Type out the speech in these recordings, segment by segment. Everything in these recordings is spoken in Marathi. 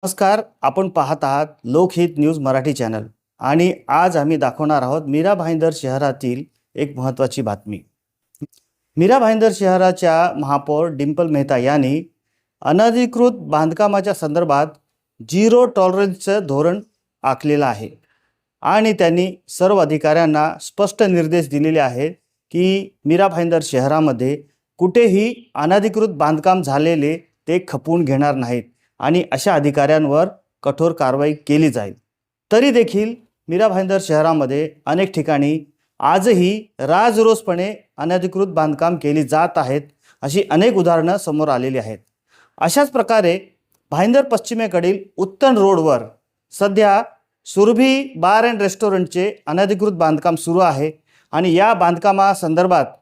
नमस्कार. आपण पाहत आहात लोकहित न्यूज मराठी चॅनल आणि आज आम्ही दाखवणार आहोत मीरा भाईंदर शहरातील एक महत्त्वाची बातमी. मीरा भाईंदर शहराच्या महापौर डिंपल मेहता यांनी अनधिकृत बांधकामाच्या संदर्भात झिरो टॉलरन्सचं धोरण आखलेलं आहे आणि त्यांनी सर्व अधिकाऱ्यांना स्पष्ट निर्देश दिलेले आहेत की मीरा भाईंदर शहरामध्ये कुठेही अनधिकृत बांधकाम झालेले ते खपवून घेणार नाहीत आणि अशा अधिकाऱ्यांवर कठोर कारवाई केली जाईल. तरी देखील मीरा भाईंदर शहरामध्ये अनेक ठिकाणी आजही राजरोसपणे अनधिकृत बांधकाम केली जात आहेत. अशी अनेक उदाहरणं समोर आलेली आहेत. अशाच प्रकारे भाईंदर पश्चिमेकडील उत्तन रोडवर सध्या सुरभी बार अँड रेस्टॉरंटचे अनधिकृत बांधकाम सुरू आहे आणि या बांधकामासंदर्भात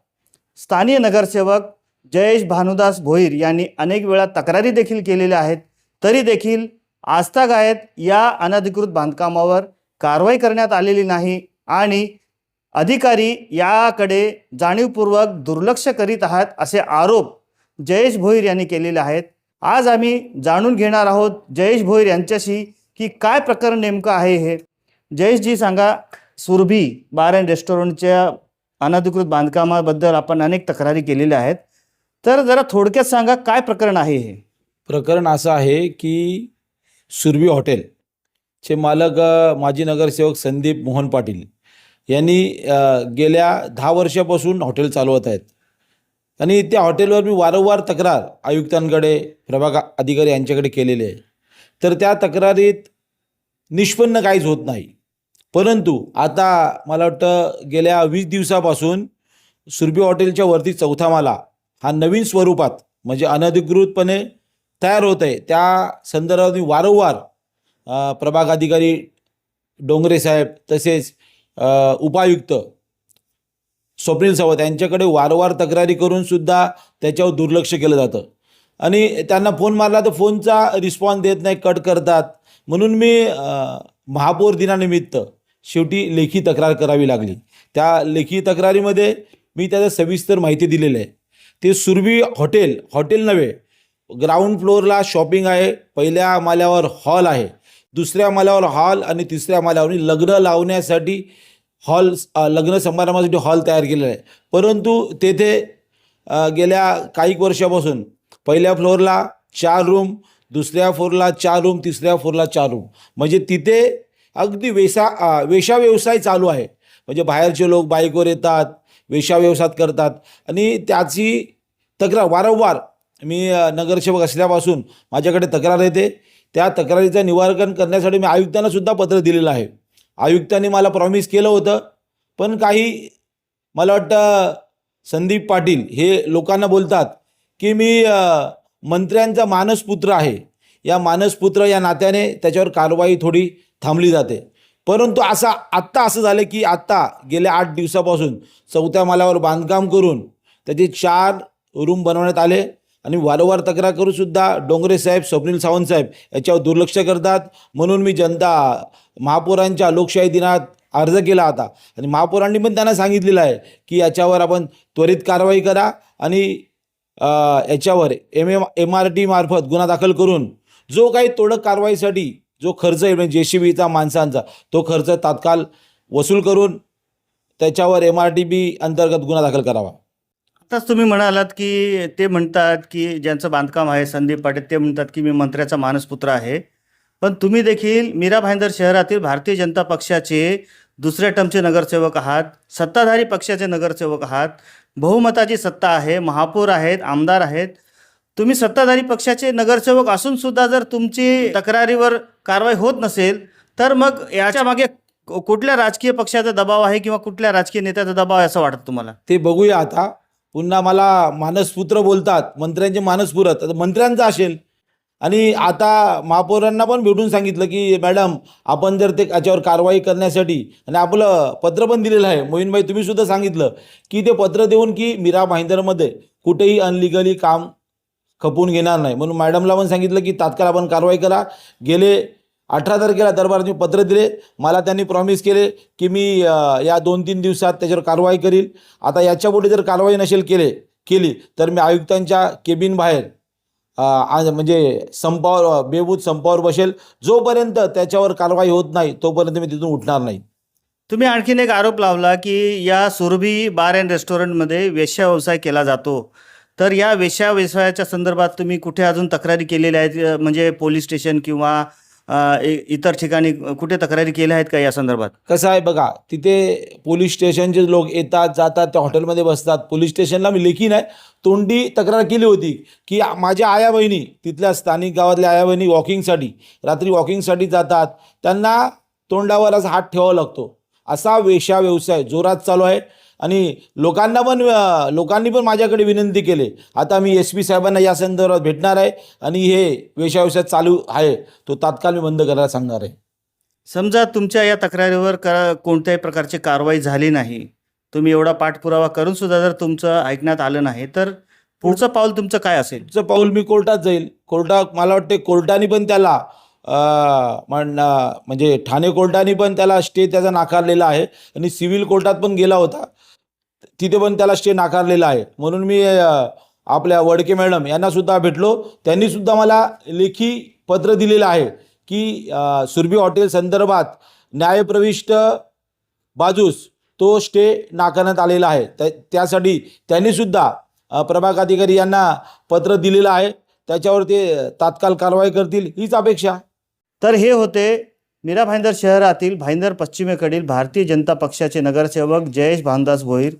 स्थानीय नगरसेवक जयेश भानुदास भोईर यांनी अनेक वेळा तक्रारी देखील केलेल्या आहेत. तरी देखील आजतागायत या अनधिकृत बांधकामावर कारवाई करण्यात आलेली नाही आणि अधिकारी याकडे जाणीवपूर्वक दुर्लक्ष करीत आहात असे आरोप जयेश भोईर यांनी केलेले आहेत. आज आम्ही जाणून घेणार आहोत जयेश भोईर यांच्याशी की काय प्रकरण नेमकं आहे हे. जयेशजी सांगा, सुरभी बार अँड रेस्टॉरंटच्या अनधिकृत बांधकामाबद्दल आपण अनेक तक्रारी केलेल्या आहेत, तर जरा थोडक्यात सांगा काय प्रकरण आहे हे. प्रकरण असं आहे की सुरभी हॉटेलचे मालक माजी नगरसेवक संदीप मोहन पाटील यांनी गेल्या 10 वर्षापासून हॉटेल चालवत आहेत आणि त्या हॉटेलवर मी वारंवार तक्रार आयुक्तांकडे, प्रभाग अधिकारी यांच्याकडे केलेली आहे. तर त्या तक्रारीत निष्पन्न काहीच होत नाही. परंतु आता मला वाटतं गेल्या 20 दिवसापासून सुरभी हॉटेलच्या वरती 4था माला हा नवीन स्वरूपात म्हणजे अनधिकृतपणे तयार होत आहे. त्या संदर्भात मी वारंवार प्रभाग अधिकारी डोंगरे साहेब तसेच उपायुक्त स्वप्नील सावंत यांच्याकडे वारंवार तक्रारी करून सुद्धा त्याच्यावर दुर्लक्ष केलं जातं आणि त्यांना फोन मारला तर फोनचा रिस्पॉन्स देत नाही, कट करतात. म्हणून मी महापौर दिनानिमित्त शेवटी लेखी तक्रार करावी लागली. त्या लेखी तक्रारीमध्ये मी त्याचा सविस्तर माहिती दिलेली आहे. ते सुरभी हॉटेल नव्हे, ग्राउंड फ्लोअरला शॉपिंग आहे, पहिल्या माल्यावर हॉल आहे, दुसऱ्या माल्यावर हॉल आणि तिसऱ्या माल्यावर लग्न लावण्यासाठी हॉल, लग्न समारंभासाठी हॉल तयार केलेला आहे. परंतु तेथे गेल्या काही वर्षापासून पहिल्या फ्लोअरला 4 रूम, दुसऱ्या फ्लोअरला 4 रूम, तिसऱ्या फ्लोअरला 4 रूम, म्हणजे तिथे अगदी वेशा व्यवसाय चालू आहे. म्हणजे बाहेरचे लोक बाईकवर येतात, वेशा व्यवसाय करतात आणि त्याची तक्रार वारंवार मी नगरसेवक असल्यापासून माझ्याकडे तक्रार येते. त्या तक्रारीचं निवारण करण्यासाठी मी आयुक्तांनासुद्धा पत्र दिलेलं आहे. आयुक्तांनी मला प्रॉमिस केलं होतं, पण काही मला वाटतं संदीप पाटील हे लोकांना बोलतात की मी मंत्र्यांचा मानसपुत्र आहे, या मानसपुत्र या नात्याने त्याच्यावर कारवाई थोडी थांबली जाते. परंतु आत्ता असं झालं की आत्ता गेल्या 8 दिवसापासून 4थ्या माल्यावर बांधकाम करून त्याचे 4 रूम बनवण्यात आले आणि वारंवार तक्रार करूनसुद्धा डोंगरे साहेब, स्वप्नील सावंत साहेब याच्यावर दुर्लक्ष करतात. म्हणून मी महापौरांच्या लोकशाही दिनात अर्ज केला होता आणि महापौरांनी पण त्यांना सांगितलेलं आहे की याच्यावर आपण त्वरित कारवाई करा आणि याच्यावर MRT मार्फत गुन्हा दाखल करून जो काही तोडक कारवाईसाठी जो खर्च आहे म्हणजे JCBचा माणसांचा तो खर्च तात्काळ वसूल करून त्याच्यावर MRTB अंतर्गत गुन्हा दाखल करावा. आताच तुम्ही म्हणालात की ते म्हणतात की ज्यांचं बांधकाम आहे संदीप पाटील, ते म्हणतात की मी मंत्र्याचा मानसपुत्र आहे. पण तुम्ही देखील मीरा भाईंदर शहरातील भारतीय जनता पक्षाचे दुसऱ्या टर्मचे नगरसेवक आहात, सत्ताधारी पक्षाचे नगरसेवक आहात, बहुमताची सत्ता आहे, महापौर आहेत, आमदार आहेत. तुम्ही सत्ताधारी पक्षाचे नगरसेवक असून सुद्धा जर तुमची तक्रारीवर कारवाई होत नसेल तर मग याच्या मागे कुठल्या राजकीय पक्षाचा दबाव आहे किंवा कुठल्या राजकीय नेत्याचा दबाव आहे असं वाटतं तुम्हाला? ते बघूया. आता पुन्हा मला मानसपुत्र बोलतात, मंत्र्यांचे मानसपुत्र, आता मंत्र्यांचा असेल. आणि आता महापौरांना पण भेटून सांगितलं की मॅडम आपण जर ते याच्यावर कारवाई करण्यासाठी, आणि आपलं पत्र पण दिलेलं आहे. मोहीनभाई तुम्ही सुद्धा सांगितलं की ते पत्र देऊन की मीरा भाईंदरमध्ये कुठेही अनलिगली काम खपवून घेणार नाही. म्हणून मॅडमला पण सांगितलं की तात्काळ आपण कारवाई करा. गेले 18 तारखेला दरबारात मी पत्र दिले. मला त्यांनी प्रॉमिस केले की मी या 2-3 दिवसात त्याच्यावर कारवाई करील. आता याच्यापुढे जर कारवाई नसेल केली तर मी आयुक्तांच्या केबिन बाहेर म्हणजे संपावर बेबूत संपावर बसेल. जोपर्यंत त्याच्यावर कारवाई होत नाही तोपर्यंत मी तिथून उठणार नाही. तुम्ही आणखीन एक आरोप लावला की या सुरभी बार अँड रेस्टॉरंटमध्ये वेश्या व्यवसाय केला जातो. तर या वेश्या व्यवसायाच्या संदर्भात तुम्ही कुठे अजून तक्रारी केलेल्या आहेत, म्हणजे पोलीस स्टेशन किंवा इतर ठिकाणी कुठे तक्रारी केल्या आहेत का या संदर्भात? कसं आहे बघा, तिथे पोलीस स्टेशनचे लोक येतात जातात, त्या हॉटेलमध्ये बसतात. पोलीस स्टेशनला मी लेखी नाही तोंडी तक्रार केली होती की माझ्या आया बहिणी, तिथल्या स्थानिक गावातल्या आया बहिणी रात्री वॉकिंगसाठी जातात, त्यांना तोंडावर असा हात ठेवावा लागतो. असा वेश्या व्यवसाय जोरात चालू आहे. आणि लोकांनी पण माझ्याकडे विनंती केली. आता मी SP साहेबांना या संदर्भात भेटणार आहे आणि हे वेश्या व्यवसाय चालू आहे तो तात्काळ मी बंद करायला सांगणार आहे. समजा तुमच्या या तक्रारीवर कोणत्याही प्रकारची कारवाई झाली नाही, तुम्ही एवढा पाठपुरावा करून सुद्धा जर तुमचं ऐकण्यात आलं नाही, तर पुढचं पाऊल तुमचं काय असेल? पुढचं पाऊल मी कोर्टात जाईल. मला वाटते कोर्टाने पण त्याला म्हणजे ठाणे कोर्टाने पण त्याला स्टे त्याचा नाकारलेला आहे आणि सिव्हिल कोर्टात पण गेला होता, तिथे पण त्याला स्टे नाकारलेला आहे. म्हणून मी आपल्या वडके मॅडम यांना सुद्धा भेटलो. त्यांनी सुद्धा मला लेखी पत्र दिलेलं आहे की सुरभी हॉटेल संदर्भात न्यायप्रविष्ट बाजूस तो स्टे नाकारण्यात आलेला आहे. त्यासाठी त्यांनी सुद्धा प्रभाग अधिकारी यांना पत्र दिलेलं आहे. त्याच्यावर ते तात्काळ कारवाई करतील हीच अपेक्षा. तर हे होते मीरा भाईंदर शहरातील भाईंदर पश्चिमेकडील भारतीय जनता पक्षाचे नगरसेवक जयेश भानदास भोईर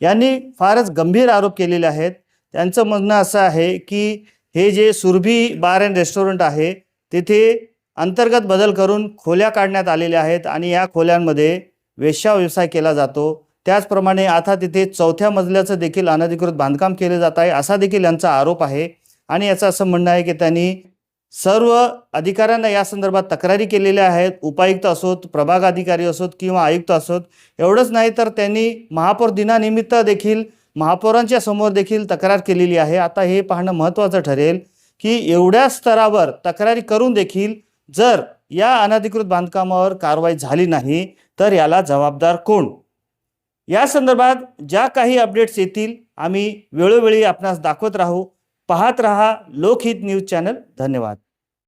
यांनी फारच गंभीर आरोप केलेले आहेत. त्यांचं म्हणणं असं आहे की हे जे सुरभी बार अँड रेस्टॉरंट आहे तिथे अंतर्गत बदल करून खोल्या काढण्यात आलेल्या आहेत आणि या खोल्यांमध्ये वेश्या व्यवसाय केला जातो. त्याचप्रमाणे आता तिथे 4थ्या मजल्याचं देखील अनधिकृत बांधकाम केले जात आहे असा देखील यांचा आरोप आहे. आणि याचं असं म्हणणं आहे की त्यांनी सर्व अधिकाऱ्यांना या संदर्भात तक्रारी केलेल्या आहेत, उपायुक्त असोत, प्रभाग अधिकारी असोत किंवा आयुक्त असोत. एवढंच नाही तर त्यांनी महापौर दिनानिमित्त देखील महापौरांच्या समोर देखील तक्रार केलेली आहे. आता हे पाहणं महत्त्वाचं ठरेल की एवढ्या स्तरावर तक्रारी करून देखील जर या अनधिकृत बांधकामावर कारवाई झाली नाही तर याला जबाबदार कोण? या संदर्भात ज्या काही अपडेट्स येतील आम्ही वेळोवेळी आपणास दाखवत राहू. पाहत रहा लोकहित न्यूज चॅनल. धन्यवाद.